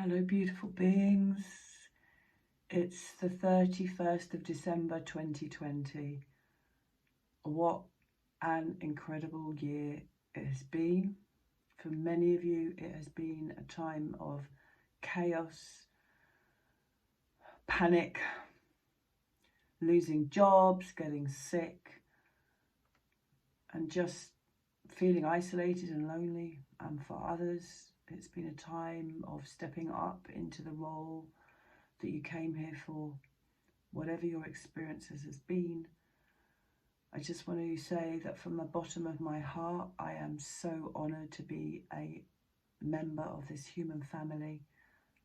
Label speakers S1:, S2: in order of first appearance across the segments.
S1: Hello, beautiful beings. It's the 31st of December 2020. What an incredible year it has been. For many of you, it has been a time of chaos, panic, losing jobs, getting sick, and just feeling isolated and lonely. And for others, it's been a time of stepping up into the role that you came here for. Whatever your experiences has been, I just want to say that from the bottom of my heart, I am so honoured to be a member of this human family,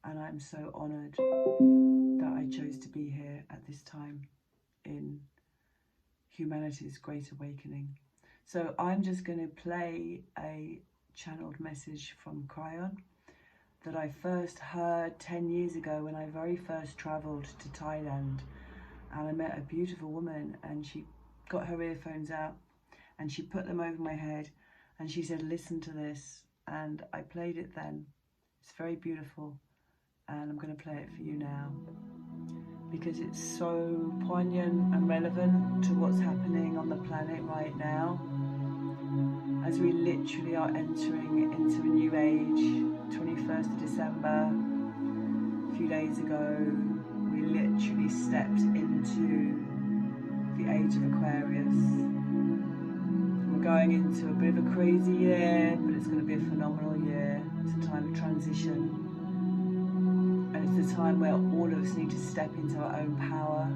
S1: and I'm so honoured that I chose to be here at this time in humanity's great awakening. So I'm just going to play a channeled message from KrYon that I first heard 10 years ago when I very first travelled to Thailand, and I met a beautiful woman, and she got her earphones out and she put them over my head and she said, listen to this, and I played it then. It's very beautiful, and I'm going to play it for you now because it's so poignant and relevant to what's happening on the planet right now, as we literally are entering into a new age. 21st of December, a few days ago, we literally stepped into the age of Aquarius. We're going into a bit of a crazy year, but it's going to be a phenomenal year. It's a time of transition, and it's a time where all of us need to step into our own power,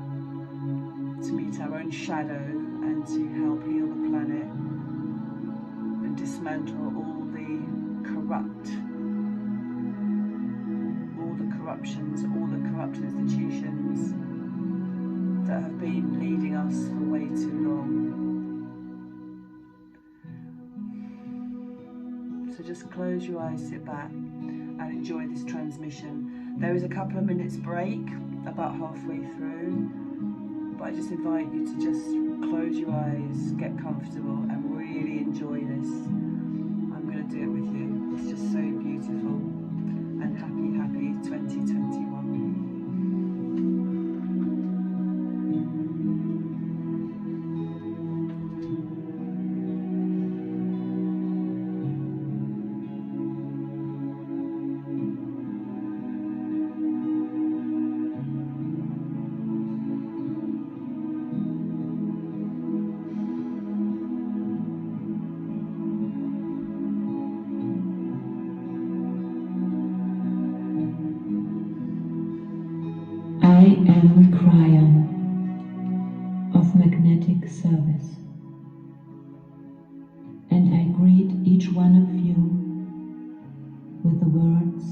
S1: to meet our own shadow, and to help heal the planet and dismantle all the corruptions, all the corrupt institutions that have been leading us for way too long. So just close your eyes, sit back and enjoy this transmission. There is a couple of minutes break about halfway through, but I just invite you to just close your eyes, get comfortable and really enjoy this. I'm going to do it with you. It's just so beautiful, and happy 2021.
S2: I am KrYon of Magnetic Service, and I greet each one of you with the words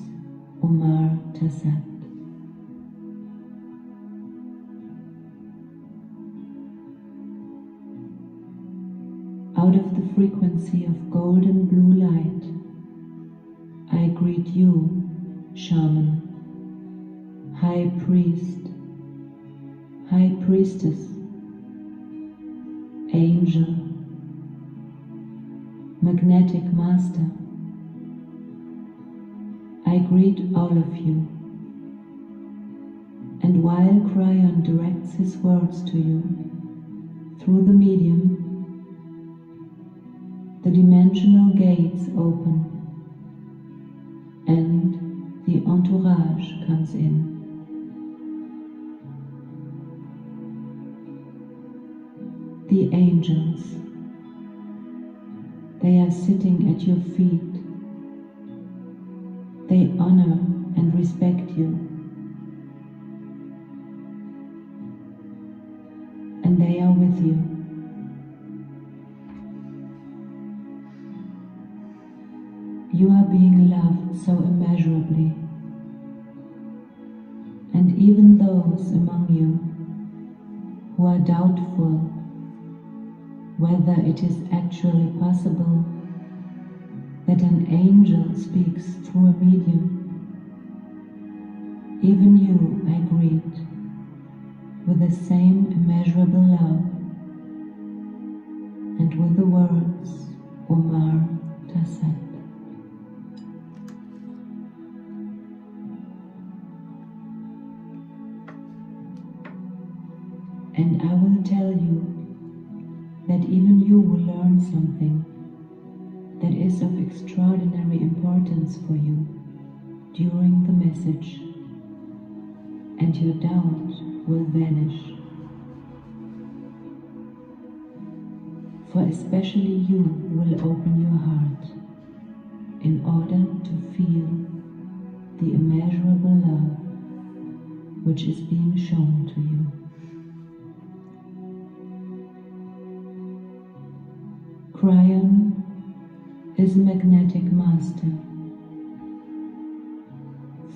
S2: Omar Tassat. Out of the frequency of golden blue light, I greet you, Shaman, High Priest, High Priestess, Angel, Magnetic Master. I greet all of you, and while KrYon directs his words to you through the medium, the dimensional gates open and the entourage comes in. The angels, they are sitting at your feet. They honor and respect you, and they are with you. You are being loved so immeasurably, and even those among you who are doubtful whether it is actually possible that an angel speaks through a medium, even you I greet with the same immeasurable love and with the words Omar Tassat. and I will tell you that even you will learn something that is of extraordinary importance for you during the message, and your doubt will vanish. For especially you will open your heart in order to feel the immeasurable love which is being shown to you. KrYon is a magnetic master,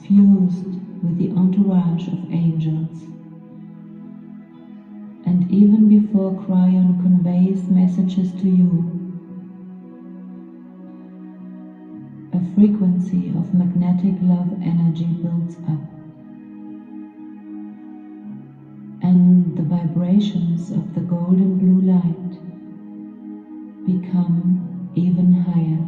S2: fused with the entourage of angels. And even before KrYon conveys messages to you, a frequency of magnetic love energy builds up, and the vibrations of the golden blue light become even higher.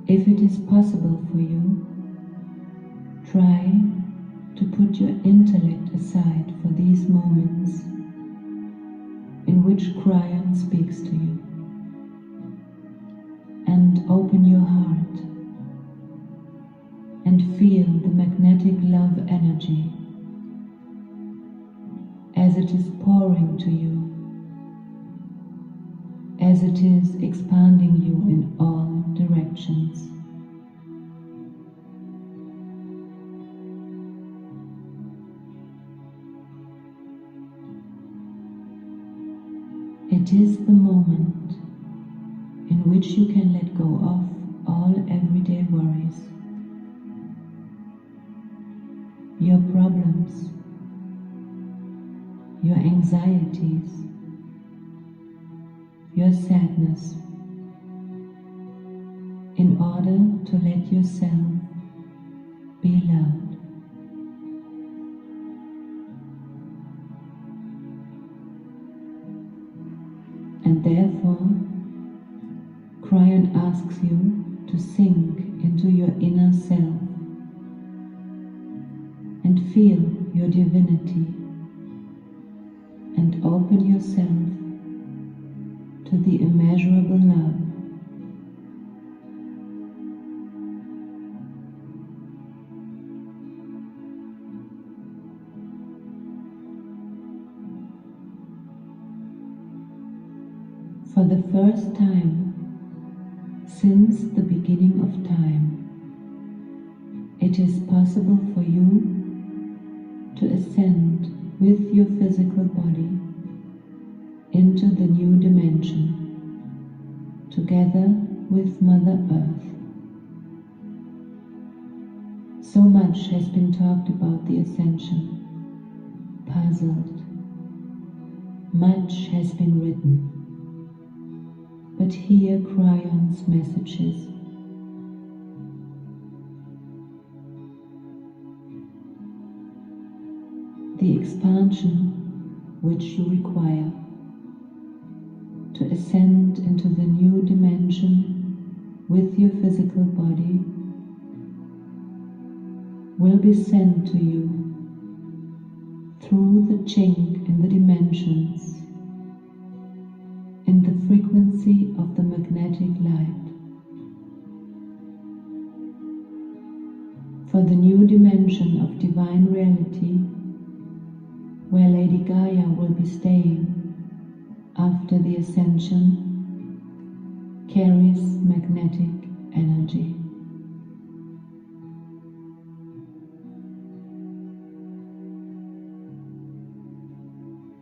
S2: If it is possible for you, try to put your intellect aside for these moments in which KrYon speaks to you, and open your heart and feel the magnetic love energy as it is pouring to you, as it is expanding you in all directions. It is the moment in which you can let go of all everyday worries, your problems, your anxieties, your sadness, in order to let yourself be loved. And therefore, KrYon asks you to sink into your inner self and feel your divinity, and open yourself to the immeasurable love. For the first time since the beginning of time, it is possible for you to ascend with your physical body into the new dimension, together with Mother Earth. So much has been talked about the ascension, puzzled. Much has been written. But hear KrYon's messages. The expansion which you require to ascend into the new dimension with your physical body will be sent to you through the chink in the dimensions, in the frequency of the magnetic light. For the new dimension of divine reality, where Lady Gaia will be staying after the ascension, carries magnetic energy.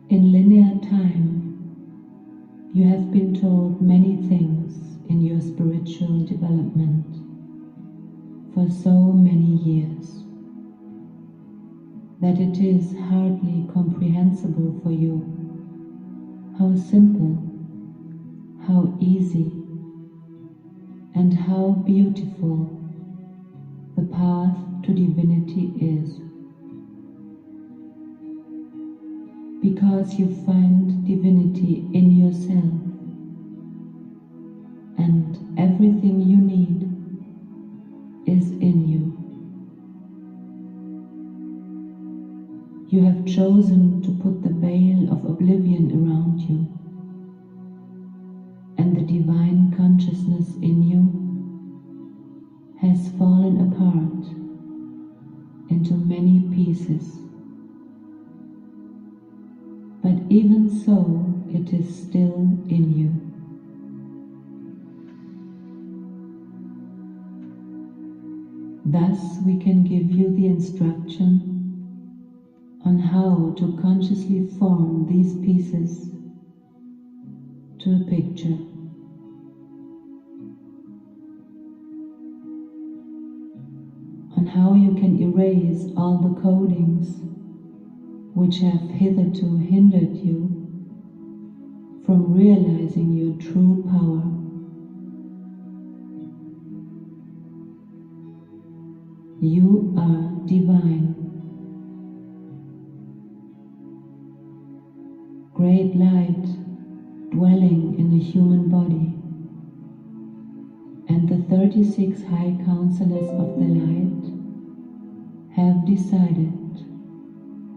S2: In linear time, you have been told many things in your spiritual development for so many years that it is hardly comprehensible for you how simple, how easy, and how beautiful the path to divinity is. Because you find divinity in yourself, and everything you need chosen to put the veil of oblivion around you, and the divine consciousness in you has fallen apart into many pieces. But even so, it is still in you. Thus, we can give you the instruction on how to consciously form these pieces to a picture. On how you can erase all the codings which have hitherto hindered you from realizing your true power. You are divine. Great light dwelling in a human body, and the 36 high counselors of the light have decided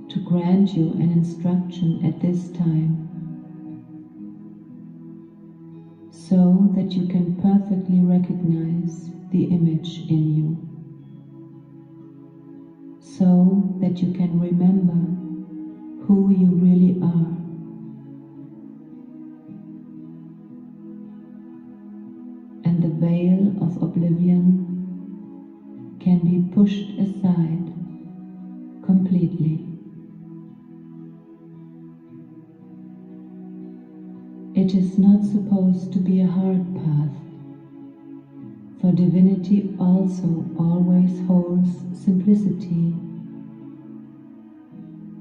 S2: to grant you an instruction at this time, so that you can perfectly recognize the image in you, so that you can remember who you really are. And the veil of oblivion can be pushed aside completely. It is not supposed to be a hard path, for divinity also always holds simplicity,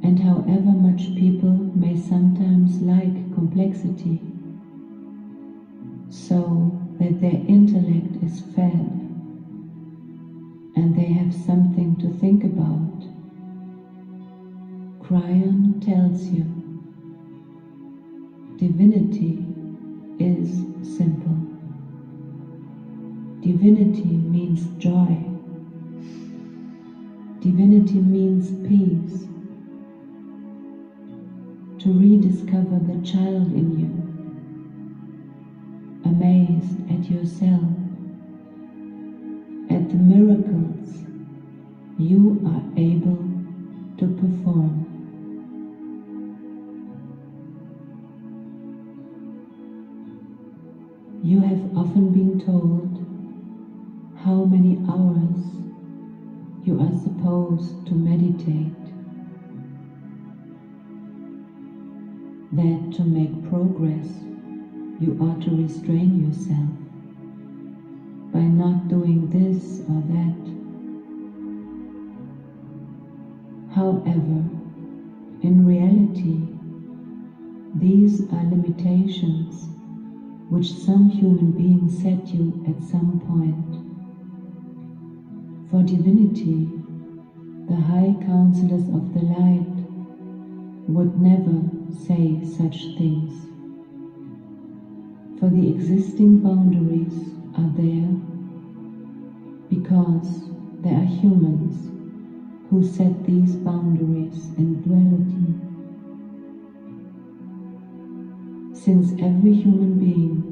S2: and however much people may sometimes like complexity, so that their intellect is fed and they have something to think about, KrYon tells you, divinity is simple. Divinity means joy. Divinity means peace. To rediscover the child in you, amazed at yourself, at the miracles you are able to perform. You have often been told how many hours you are supposed to meditate, that to make progress you ought to restrain yourself by not doing this or that. However, in reality, these are limitations which some human being set you at some point. For divinity, the high counselors of the light would never say such things. For the existing boundaries are there because there are humans who set these boundaries in duality. Since every human being,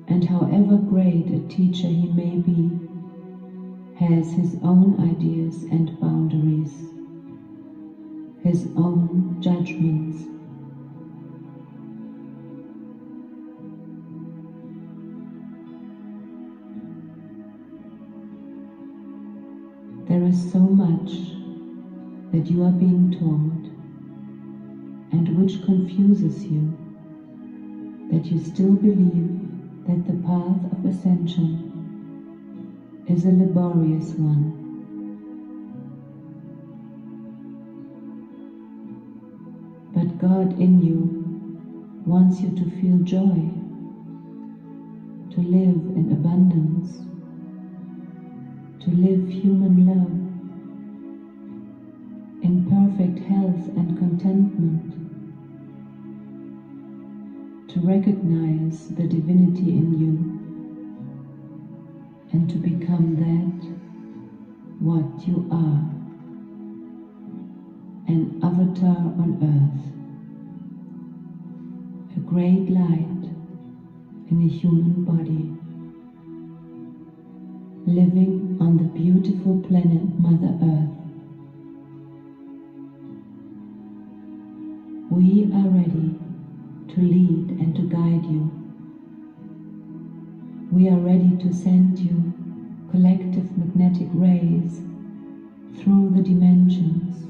S2: and however great a teacher he may be, has his own ideas and boundaries, his own judgments. There is so much that you are being taught and which confuses you, that you still believe that the path of ascension is a laborious one. But God in you wants you to feel joy, to live in abundance, to live human love, in perfect health and contentment, to recognize the divinity in you, and to become that what you are. an avatar on earth, a great light in a human body, living on the beautiful planet Mother Earth. We are ready to lead and to guide you. We are ready to send you collective magnetic rays through the dimensions,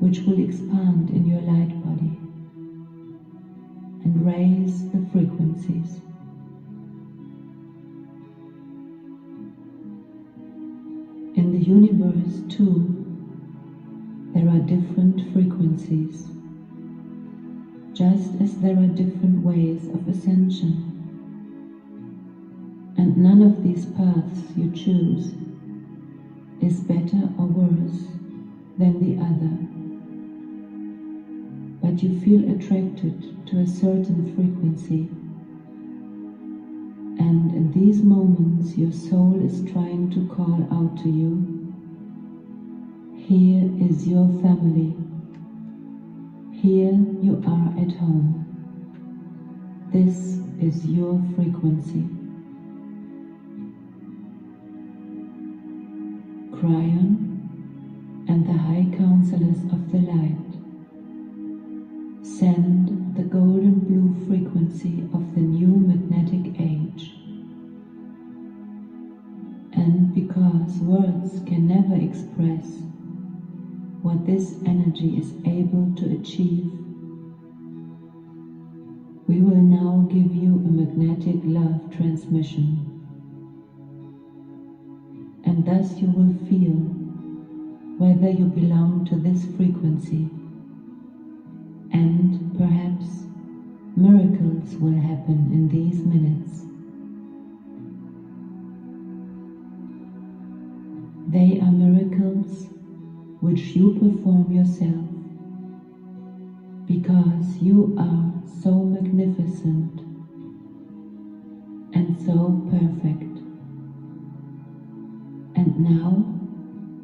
S2: which will expand in your light body and raise the frequencies. In the universe, too, there are different frequencies, just as there are different ways of ascension. And none of these paths you choose is better or worse than the other. But you feel attracted to a certain frequency. And in these moments your soul is trying to call out to you, here is your family. Here you are at home. This is your frequency. KrYon and the High Counselors of the Light send the golden blue frequency of the new magnetic age. And because words can never express what this energy is able to achieve, we will now give you a magnetic love transmission. And thus you will feel whether you belong to this frequency, and perhaps miracles will happen in these minutes. They are miracles which you perform yourself, because you are so magnificent and so perfect. And now,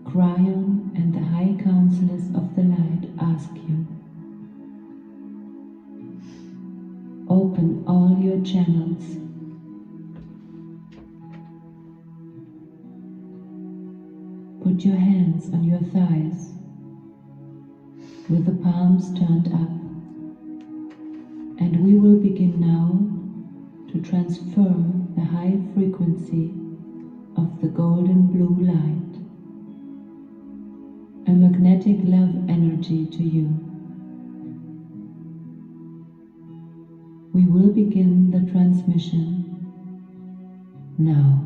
S2: KrYon and the High Counselors of the Light ask you, open all your channels. Put your hands on your thighs with the palms turned up, and we will begin now to transfer the high frequency of the golden blue light, a magnetic love energy to you. We will begin the transmission now.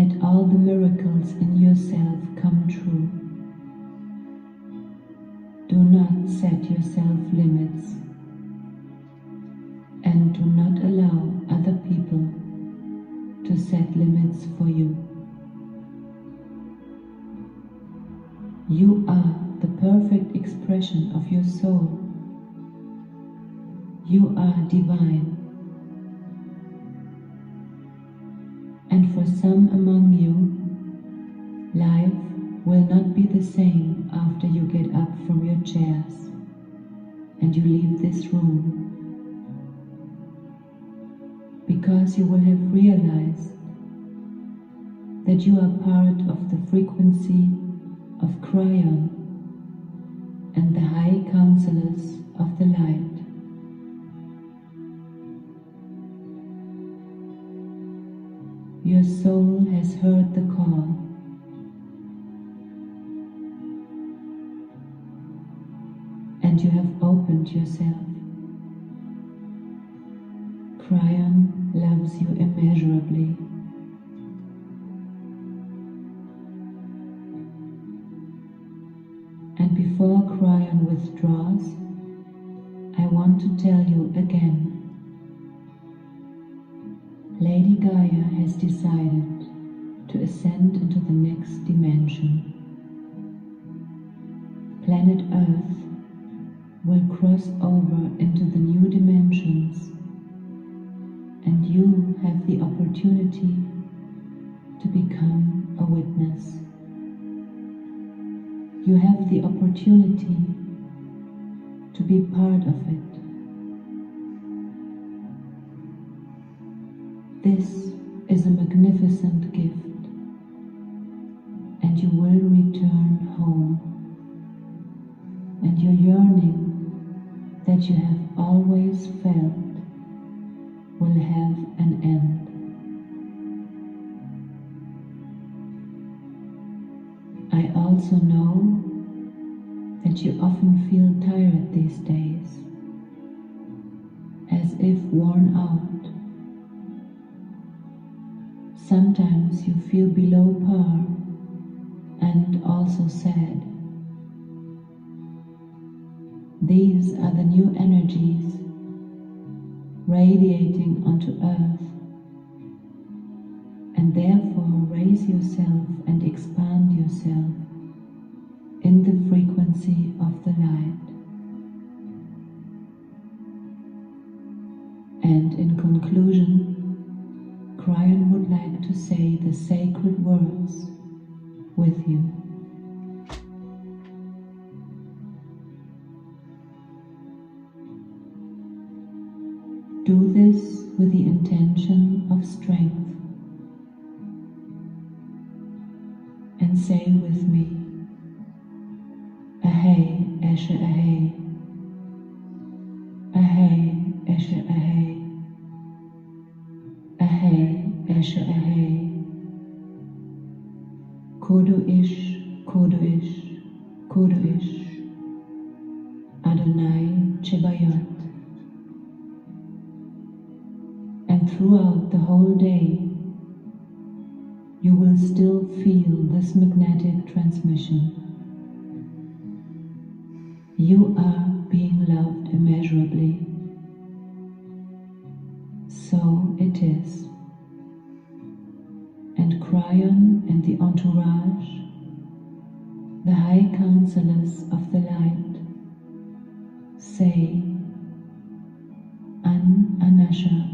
S2: let all the miracles in yourself come true. Do not set yourself limits, and do not allow other people to set limits for you. You are the perfect expression of your soul. You are divine. And for some among you, life will not be the same after you get up from your chairs and you leave this room, because you will have realized that you are part of the frequency of KrYon and the high counselors of the light. Your soul has heard the call, and you have opened yourself. KrYon loves you immeasurably. And before KrYon withdraws, I want to tell you again, Lady Gaia has decided to ascend into the next dimension. Planet Earth will cross over into the new dimensions, and you have the opportunity to become a witness. You have the opportunity to be part of it. This is a magnificent gift, and you will return home, and your yearning that you have always felt will have an end. I also know that you often feel tired these days, as if worn out. Sometimes you feel below par and also sad. These are the new energies radiating onto Earth, and therefore raise yourself and expand yourself in the frequency of the light. And in conclusion, KrYon would like to say the sacred words with you. Do this with the intention of strength, and say with me, Ahey, Eshe Ahey, Ahey, Eshe Ahey, Ahey, Eshe Ahey, Kodo Ish, Kodo Ish, Kodo Ish, Adonai Chebayot. And throughout the whole day, you will still feel this magnetic transmission. You are being loved immeasurably. So it is. And KrYon and the entourage, the high counselors of the light, say An Anasha.